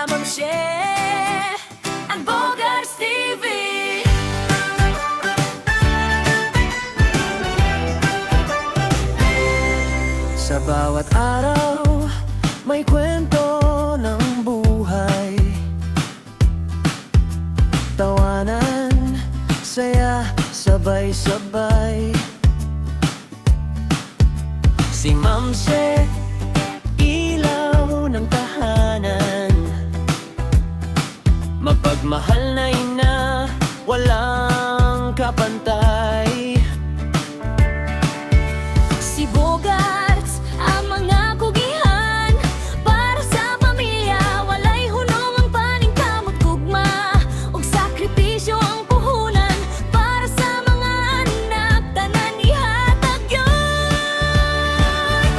Kamamshe and Bogarts TV. Sa bawat araw, may kwento ng buhay. Tawanan, saya, sabay-sabay. Si Mamse, ilaw ng tahanan. Mapagmahal na ina, walang kapantay. Si Bogarts, ang mga kugihan. Para sa pamilya, walay hunong ang paningkamot gugma. Og sakripisyo ang puhunan. Para sa mga anak, tanan ihatag yun.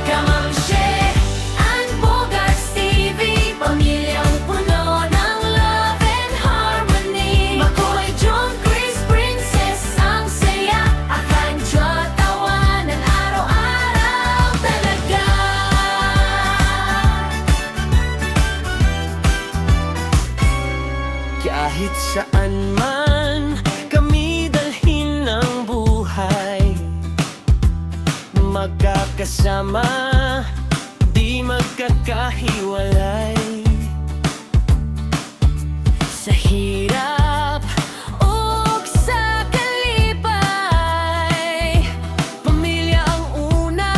Kamamshe and Bogarts TV, pamilyang puno ng love and harmony. Makoy, John, Chris, Princess, ang saya. Akanjo, tawanan, araw-araw talaga. Kahit saan man kami dalhin ng buhay, magkakasama, di magkakahiwalay. Sa hirap o sa kalipay, pamilya ang una,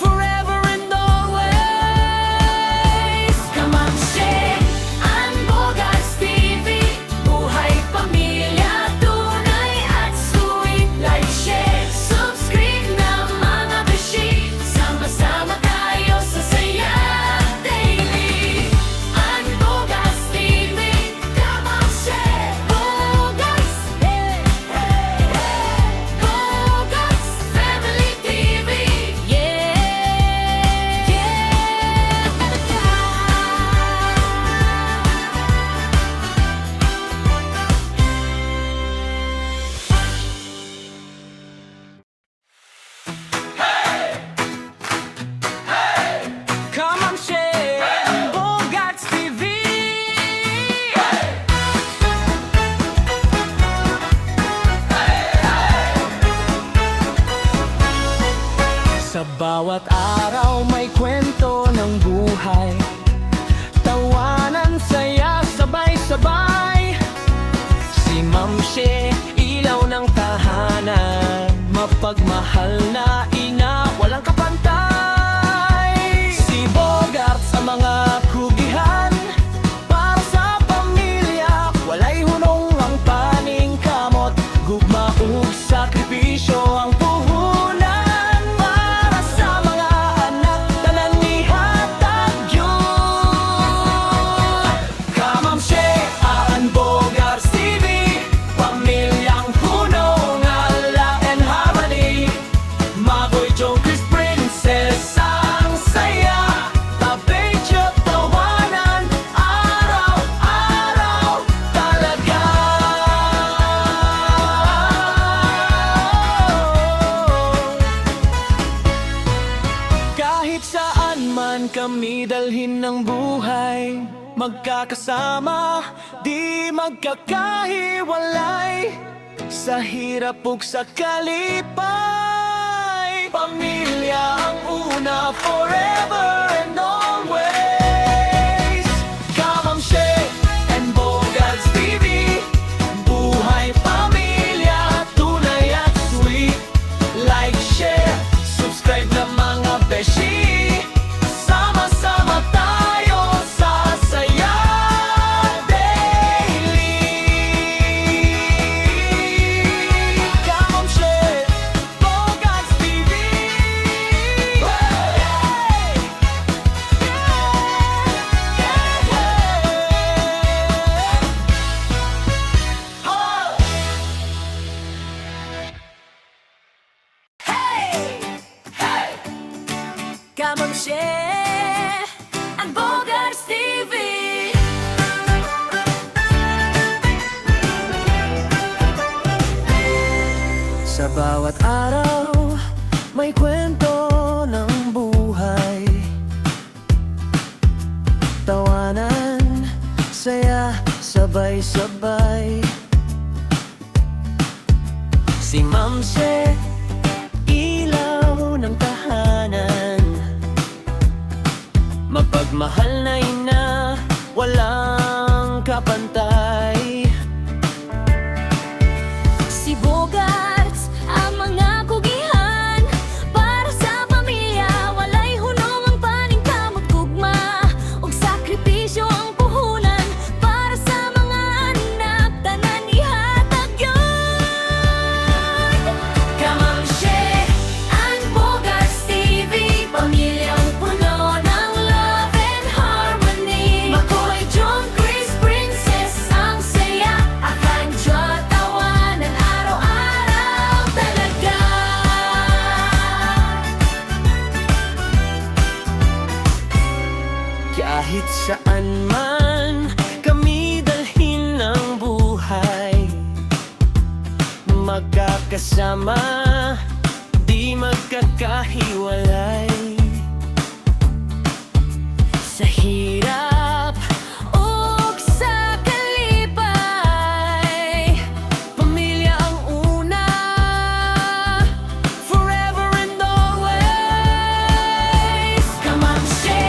forever and always. Kamamshe and Bogarts TV, buhay pamilya, tunay at sweet. Like, share, subscribe na mga beshi. Sama-sama tayo sa saya daily. And Bogarts TV, Kamamshe, Bogarts, Bogarts Family TV, yeah, Kamamshe, Bogarts TV. Sa bawat araw may kwento ng buhay. Tawanan, saya, sabay-sabay. Si Mamshe, ilaw ng tahanan. Mapagmahal na ina, walang kapantay. Si Bogarts, ang mga kugihan. Para sa pamilya, walay hunong ang paningkamot. Gugma ug sakripisyo ang puhunan. Para sa mga anak, tanan ihatag yun. Kamamshe and Bogarts TV, pamilyang puno ng love and harmony. Makoy, John, Chris, Princess, ang saya. Tabedyo, tawanan, araw-araw talaga. Kahit saan man kami dalhin ng buhay, magkakasama, di magkakahiwalay. Sa hirap ug sa kalipay, pamilya ang una, forever and always. Kamamshe and Bogarts TV, buhay pamilya, tunay at sweet. Like, share, subscribe na mga beshi. Sama-sama tayo sa saya daily. Kamamshe, Bogarts TV. Kamamshe and Bogarts TV. Sa bawat araw, may kwento ng buhay. sabay-sabay. Si Ma'am She, ilaw ng tahanan, mapagmahal na ina, walang kapantay. Si Bogarts, ang mga kugihan, para sa pamilya, walay hunong ang paningkamot gugma, ug sakripisyo ang puhunan, para sa mga anak, tanan ihatag yun. Kamang She, and Bogarts TV, pamilyang puno ng love and harmony. Makoy, John, Chris, Princess, ang saya, akan Diyo tawanan araw-araw talaga. Kahit saan man kami dalhin ng buhay, magkakasama, di magkakahiwalay. Sa hirap o sa kalipay, pamilya ang una, forever and always. Kamang She,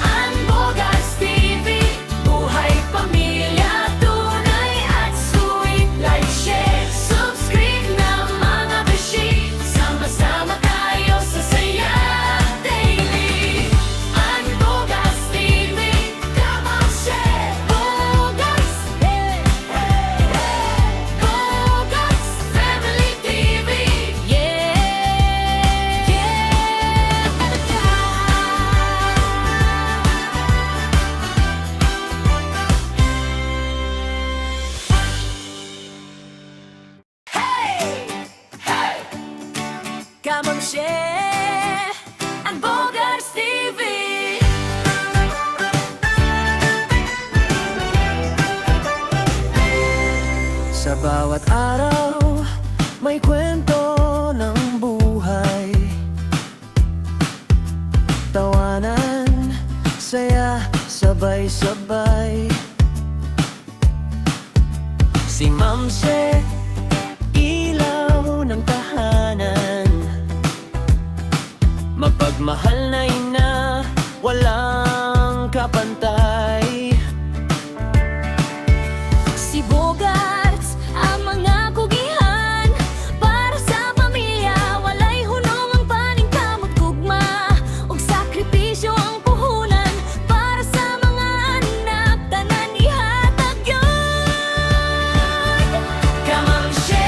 and Bogarts TV, buhay pamilya, tunay at sweet. Like, share, subscribe na mga beshi, sama-sama tayo sa saya daily. And Bogarts TV, Kamang She, Bogarts, Bogarts Family TV, Kamang She, and Bogarts TV. Sa bawat araw, may kwento ng buhay, tawanan, saya, sabay-sabay. Si Ma'am She, ilaw ng tahanan, mapagmahal na ina, walang kapantay. Si Bogarts, ang mga kugihan, para sa pamilya, walay hunong ang paningkamot gugma, ug sakripisyo ang puhunan, para sa mga anak, tanan ihatag yun. Kamang She,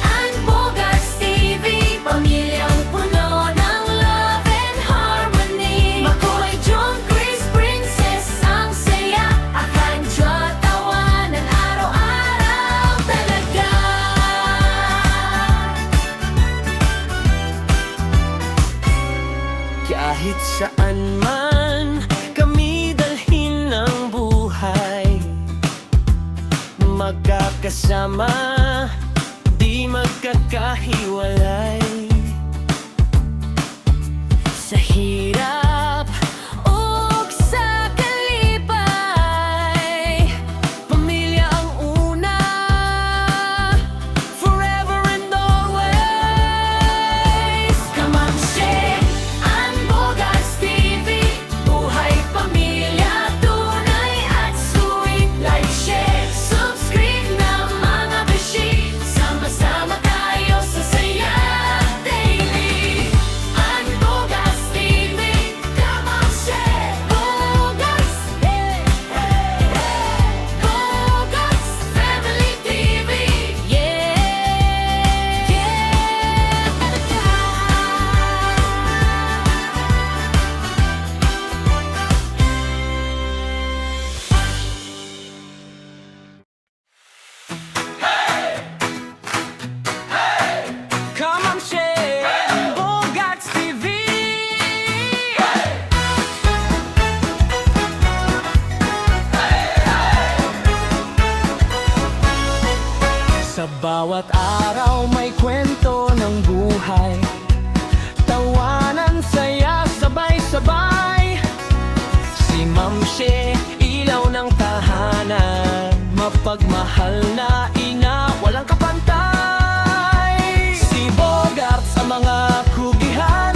and Bogarts TV, pamilyang puno ng love and harmony. Makoy, John, Chris, Princess, ang saya, akan Diyo tawanan araw-araw talaga. Kahit saan man kami dalhin ng buhay, magkakasama, di magkakahiwalay. Sa hirap o sa kalipay, pamilya ang una, forever and always. Kamang She, and Bogarts TV, buhay pamilya, tunay at sweet. Like, share, subscribe na mga beshi, sama-sama tayo sa saya daily. And Bogarts TV, Kamang She, Bogarts, Bogarts Family TV, Come on, She, Bogarts TV. Sa bawat araw may kwento ng buhay, tawanan, saya, sabay-sabay. Si Ma'am She, ilaw ng tahanan, mahal na ina, walang kapantay. Si Bogart sa mga kugihan,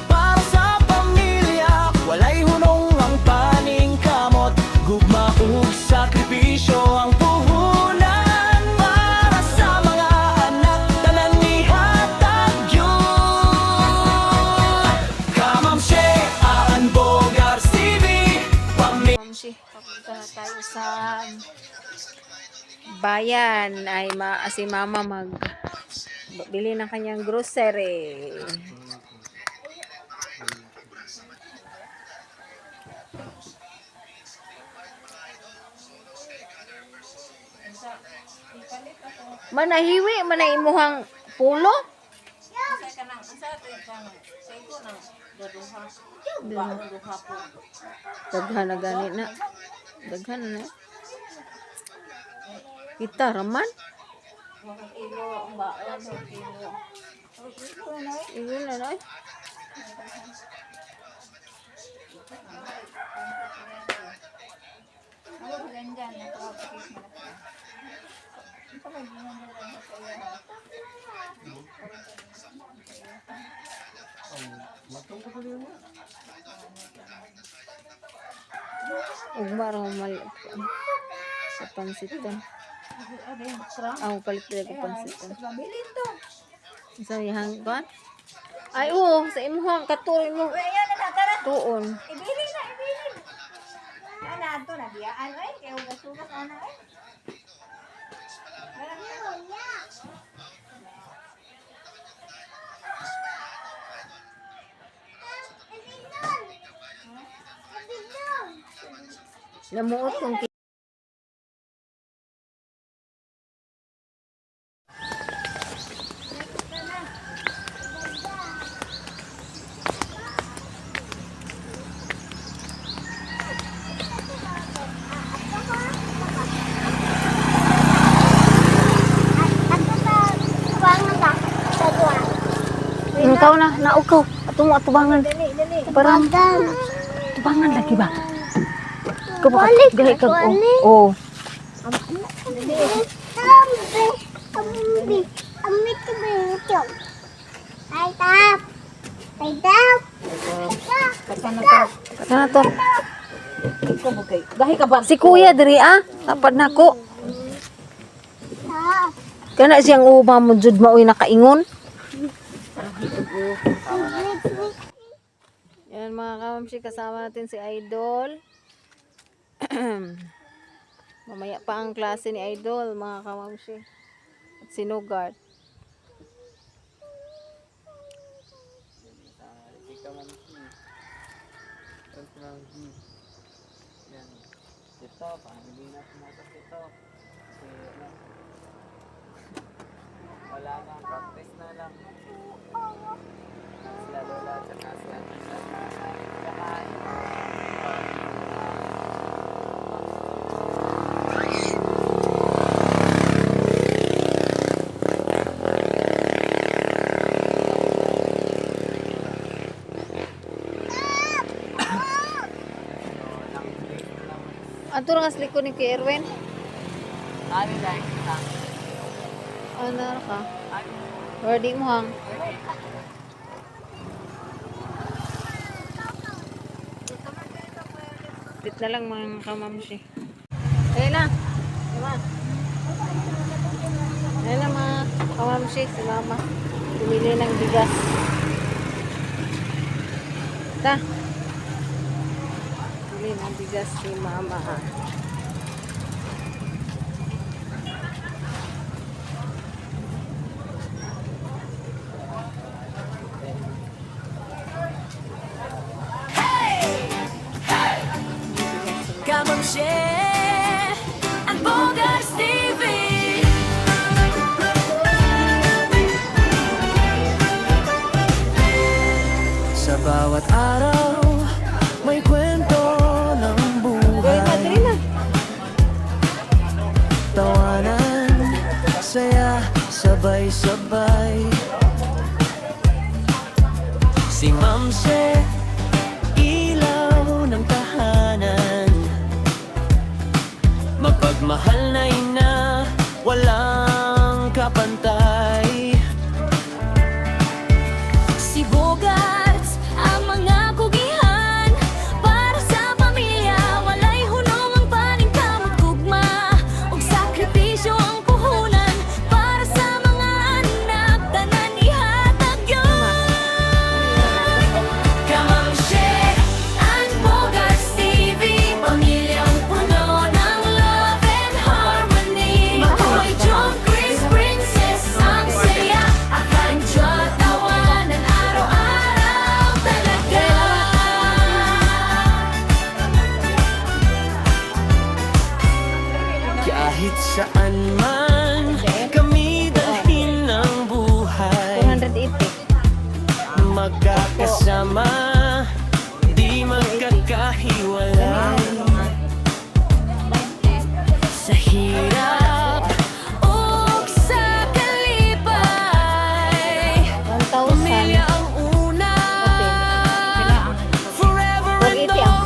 para sa pamilya, walay hunong ang paningkamot. Gugma ug sakripisyo ang puhunan, para sa mga anak tanan nihatag yun. Kamamshe, Aan Bogart TV, Mamsi, papunta na tayo sa bayan ay si mama bili ng kanyang grocery. Manahiwi, manaimuhang pulo? Daghan na gani na. Daghan na. Kita raman. Ilo na na. Ugma ra mal sa pansitan. Palit dili ko pansitan. Sa ihang ba? Ay oo, sa imuhang katuron mo. Tuon. Ibili na, ibili. Ana ato na biyaan ay kay ugas-ugas ana ay. Namuot kong ikaw na, naukaw. Atubangan. Parang tubangan lagi ba? Balik, Gahi ka. balik. Oh. Amit ka ba yung chok? Ay, tap. Ay, tap. Kana to. Gahi ka ba? Si kuya diri Tapad na ko. Tap. Kana siyang uba mo jud maoy nakaingon. Yan mga kamamsi, kasama natin si Idol. Mamaya pa ang klase ni Idol, mga kamamsi. At si Nugart. Ito, pamili na pumasok ito. Wala na, practice na lang. Sila lola at saka sila kakain. Ato lang as likod ni Kuya Erwin. Ano lang? Ano ka? Ready mo hang. Bit na lang mga kamamsi. Ayun na. Diba? Ayun na mga kamamsi. Si mama. Bumili ng bigas. Ta. Bumili ng bigas si mama. Kamamshe at Bogart TV. Sa bawat araw, may kwento ng buhay. Tawanan, saya, sabay-sabay. Si Mamse, ilaw ng tahanan. Mapagmahal na ina,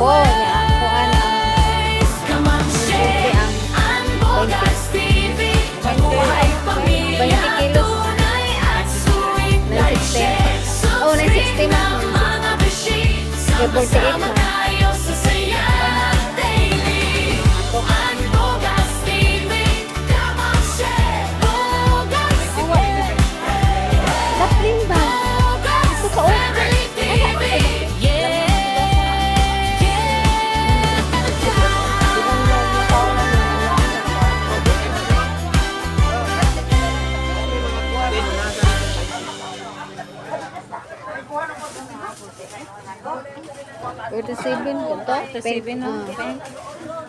ko niya. Kuan ang ang Ang Bogas TV, buhay pamilya, 20 kilos. tunay at sweet. 960. Oh, 960 na. Mga beshi, Okay, 48 sama-sama na. tayo sa saya daily. Ang Bogas TV, come on, share. Bogas TV, Daplin ba? Bogas Ito ka, oh. Family TV, yeah. Ito 7 ito? 7 no?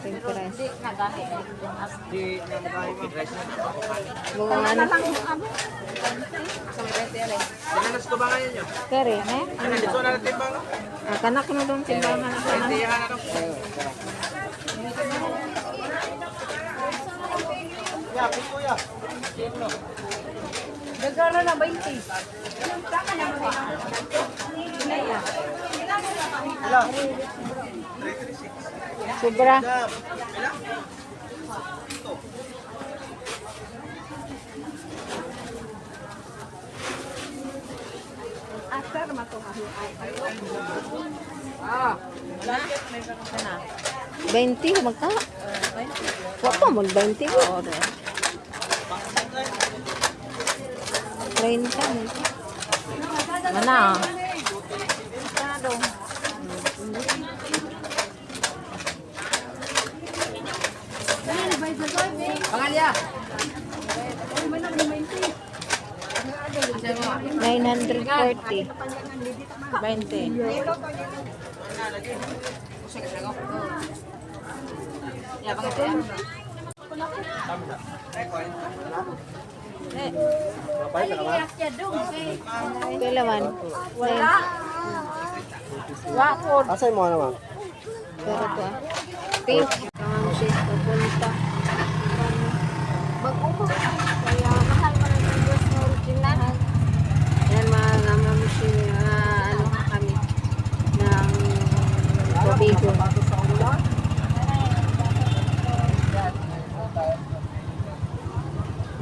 Pink rice. Bukan ano? Sinanas ko ba ngayon nyo? Kere, ne? Ano, dito na natin bang? Kanak na doon simbangan. Tiyahan na ito. Ya, kuya. Dagano na 20. Sobra. Asar matumahi. 20 magka. Wa pa mo 20 ko. 30 mo. Mana? Pangalya. 940. 20. Ya, pangalya. Kailan man? Wala. Wakod. Asay mo naman? Pero to ah. Pink. Ang sis pupunta. Bago kaya mahal pa ng English na original. Yan mga mamusi ano kami ng Tobigo.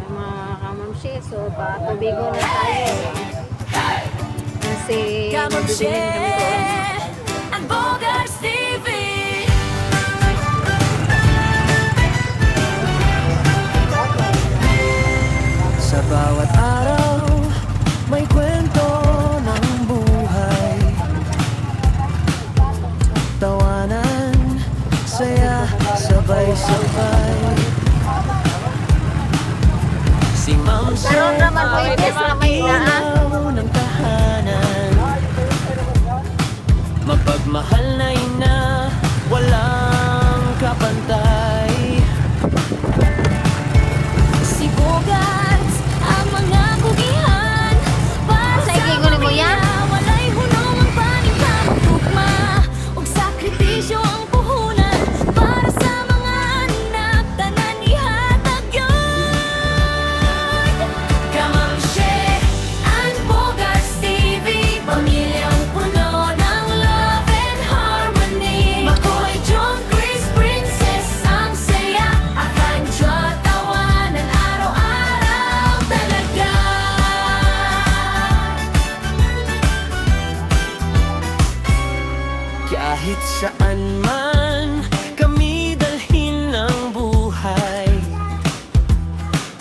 Mga kamamsi, so pa Tobigo na tayo. Kasi Come on, mabibilin kami doon. share. Ang Bogas TV. Sa bawat araw, may kwento ng buhay. Tawanan, saya, sabay-sabay. Si Ma'am Karoon naman po yung test na may inaan. ng tahanan. Mapagmahal na ina, walang kapantay. Si Bogas, ang mga kugihan. Para Sa sa ikingon mo yan? pamilya, walay hunong ang paningkamang tugma. Ug sakripisyo ang puhunan. Para sa mga anak, tanan ihatag yun. Come on, share. Ang Bogas TV, pamilyang puno ng love and harmony. Makoy, John, Chris, Princess, ang saya. Akan siya tawanan araw-araw talaga. Kahit saan man kami dalhin ng buhay,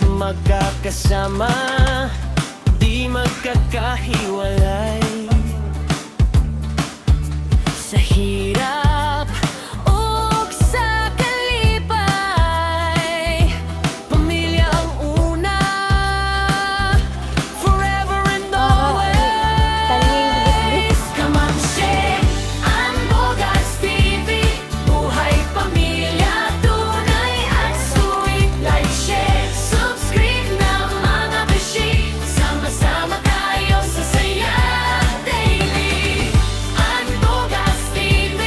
magkakasama, di magkakahiwalay. Sa hirap Ug sa kalipay, pamilya ang una. Forever and always. Come on, share. Ang Bogas TV, buhay pamilya, tunay at sweet. Like, share, subscribe na mga beshi. Sama-sama tayo sa saya daily. Ang Bogas TV,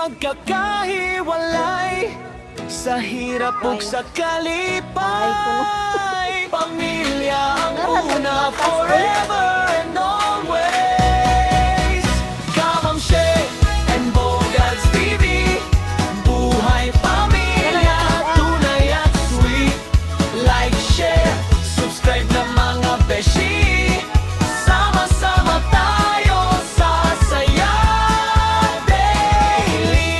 magkakahiwalay sa hirap ug sa kalipay. Pamilya ang una, forever and always. Kamam Shay and Bogarts TV, buhay pamilya, tunay at sweet. Like, share, subscribe na mga beshi. Sama-sama tayo sa saya daily.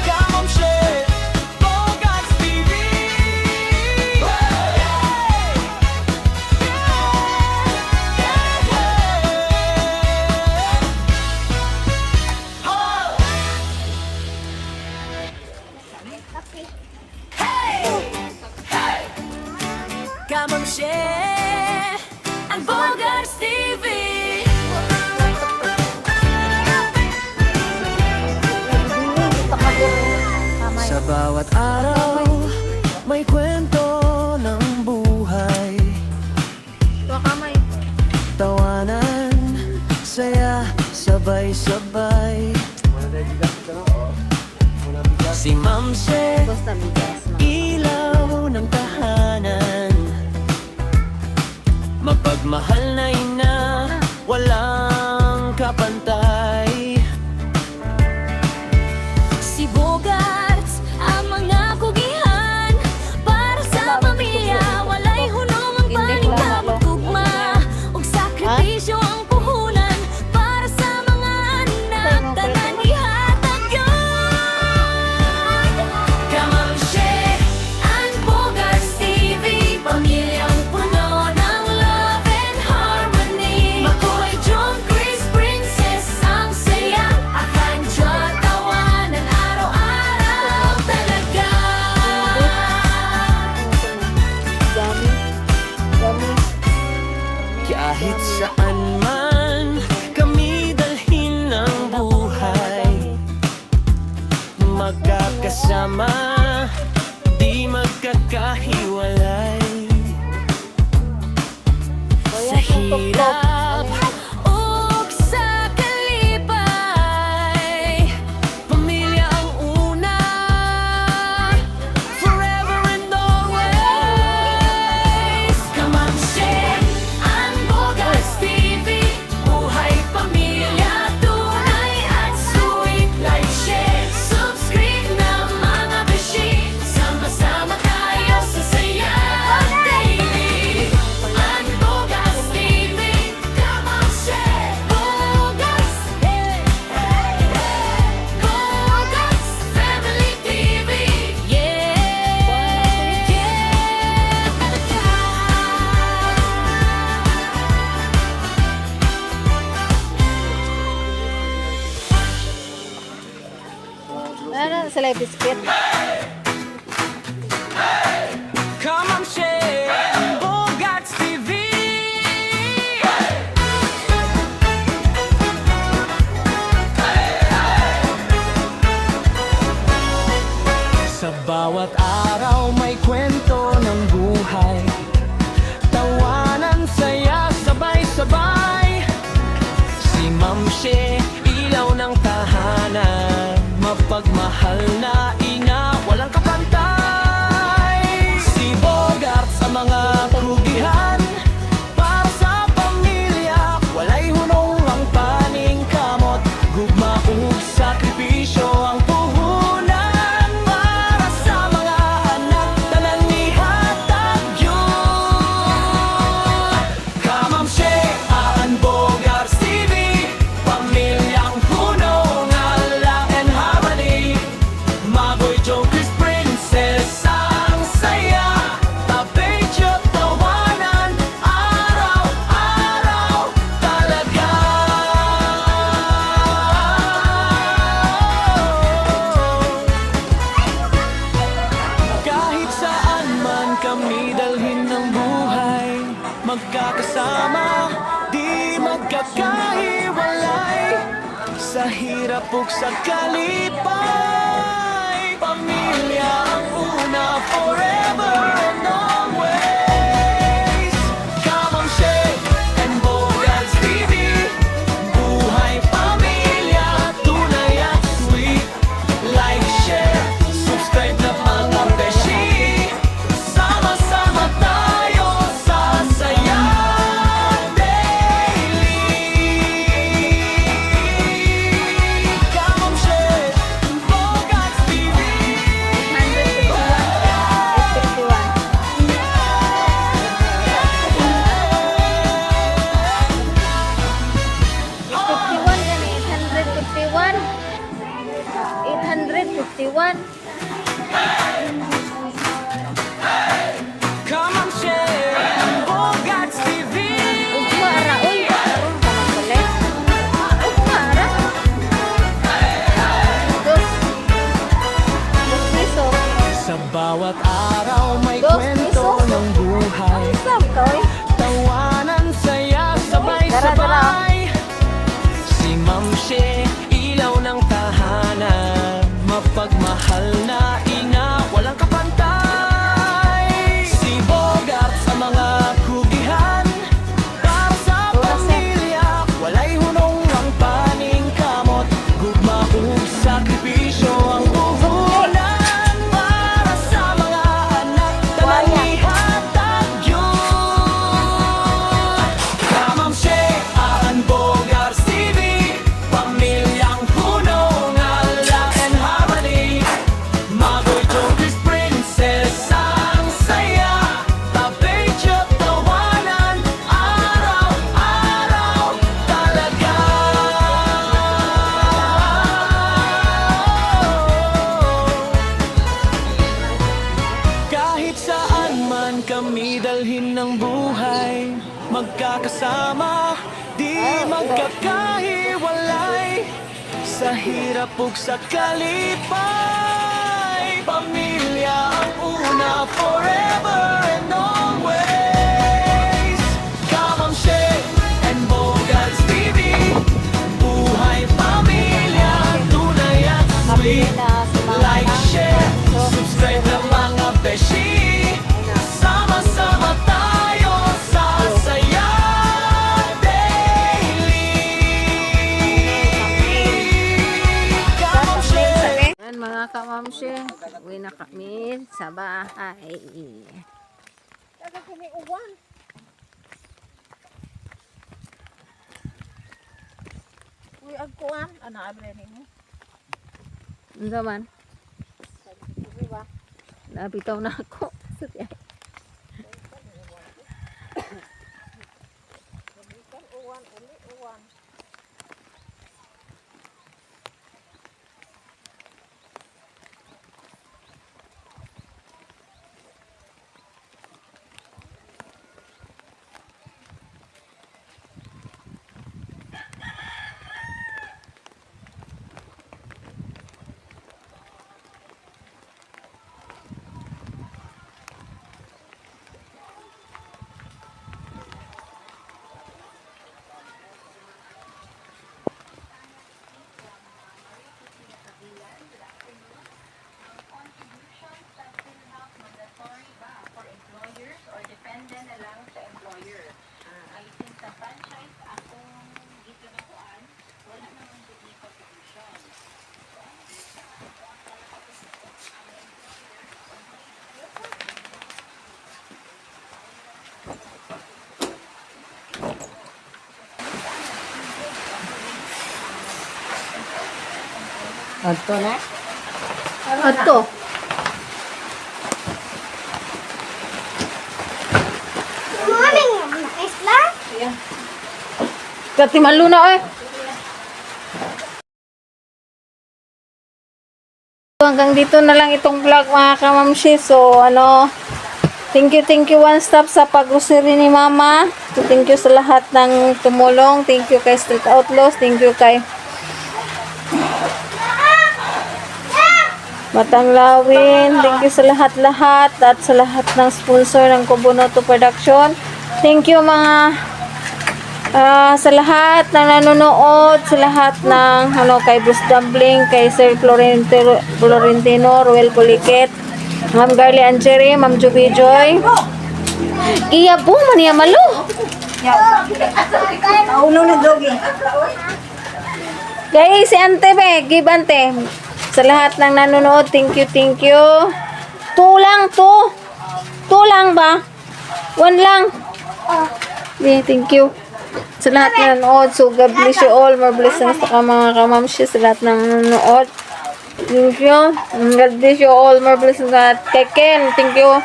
Kamam Shay, Bogarts TV. Kamam Shay and Bogarts TV. Sa bawat araw, may kwento ng buhay. Ito kamay. Tawanan, saya, sabay-sabay. Si Ma'am Shay, Basta bigas. ilaw ng tahanan. Mapagmahal na ina, walang kapantay. Si Bogarts, ang mga kugihan para sa pamilya, walay hunong ang paningkamot tugma ug sakripisyo ang puhunan para sa mga anak tanan ihatag yun. Kamam Shay and Bogarts TV, pamilyang puno ng love and harmony. Makoy, John, Chris, Princess, ang saya, akan John, tawanan araw-araw talaga. Gami. Gami. Kahit saan man kami dalhin ng buhay, magkakasama, di magkakahiwalay. Sa hirap ug sa kalipay, pamilya ang una, forever and always. Kamam Shay and Bogarts TV, buhay pamilya, tunay at sweet. Like, share, subscribe na mga beshi. Sama-sama tayo sa saya daily. And Bogarts TV, Kamam Shay, Bogarts, hey, hey, hey. Bogarts Family TV, yeah, yeah, talaga. Ano sila biscuit? Kamam Shay and Bogarts TV. Sa bawat araw may kwento ng buhay, tawanan, saya, sabay-sabay. Si Ma'am Shay, ilaw ng tahanan, mapagmahal na ina, walang kapantay. Si Bogarts, sa mga kugihan para sa pamilya, walay hunong ang paningkamot, gugma ug sakripisyo ang puhunan para sa mga anak tanan ihatag yun. Kamam Shay and Bogarts TV, pamilyang puno ng love and harmony. Maboy, Joe, Chris, Princess, ang saya, tabecho, tawanan, araw-araw talaga. Kahit saan man kami dalhin ng buhay, magkakasama, di magkakahiwalay sa hirap ug sa kalipay. Pamilya ang una, forever and always. Kamam Shay and Bogarts TV, buhay pamilya. 51. Come on, share Bogarts TV. Ugma ara oy. Karon ka man pala. Ugma ara. Dos. Dos piso. Sa bawat araw may Dos kwento piso? ng buhay. Sab ka oy. Tawanan, saya, sabay-sabay. Si Ma'am She, ilaw ng tahanan. Mapagmahal na ina, walang kapantay. Si Bogart sa mga kugihan. Para sa pamilya, walay hunong ang paning kamot. Gugma ug sakripisyo ang puhunan. Para sa mga anak, talang ihatag yun. Kamam She, Aan Bogarts TV. Pamilyang puno ng love and harmony. Magoy Joker's Princess ang saya. Tabay-tiyot tawanan, araw-araw talaga. Kahit saan man kami dalhin ng buhay, magkakasama, di magkakahiwalay. Sa hirap ug sa kalipay, pamilya ang una, forever and always. Kamam She and Bogarts TV. Buhay pamilya, tunay at sweet. Like, share, subscribe na mga beshi. Sama-sama tayo sa saya daily. Kamam She. Yan mga kamamshe, uwi na kami sa bahay. Uy, agkuan. Ano, abre mo? Ano naman? Nabitaw na ako. Adto na? Ato. Morning, Isla. Kati malu na eh. Hanggang dito na lang itong vlog mga kamamshi. So thank you one stop sa pag-grocery ni mama. So thank you sa lahat ng tumulong. Thank you kay Street Outlaws. Thank you kay Matanglawin. Thank you sa lahat-lahat at sa lahat ng sponsor ng Kubunoto Production. Thank you mga sa lahat ng nanonood, sa lahat ng kay Bruce Dumpling, kay Sir Florentino, Roel Puliket, Ma'am Garly Anjeri, Ma'am Juby Joy. Iya po, maniya malo. Ulo na dogi. Guys, si Ante be, give Ante. Sa lahat ng nanonood, thank you. Tulang to. Tulang ba? One lang. Yeah, thank you. Sa lahat ng nanonood, so God bless you all. More blessings sa mga kamamshi sa lahat ng nanonood. Thank you. God bless you all. More blessings at kay Ken. Thank you.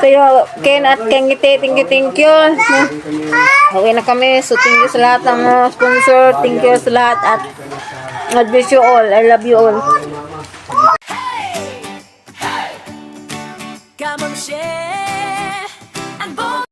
Sa iyo, Ken at Kengite. Thank you. Okay na kami. So, thank you sa lahat ng sponsor. Thank you sa lahat at God bless you all. I love you all.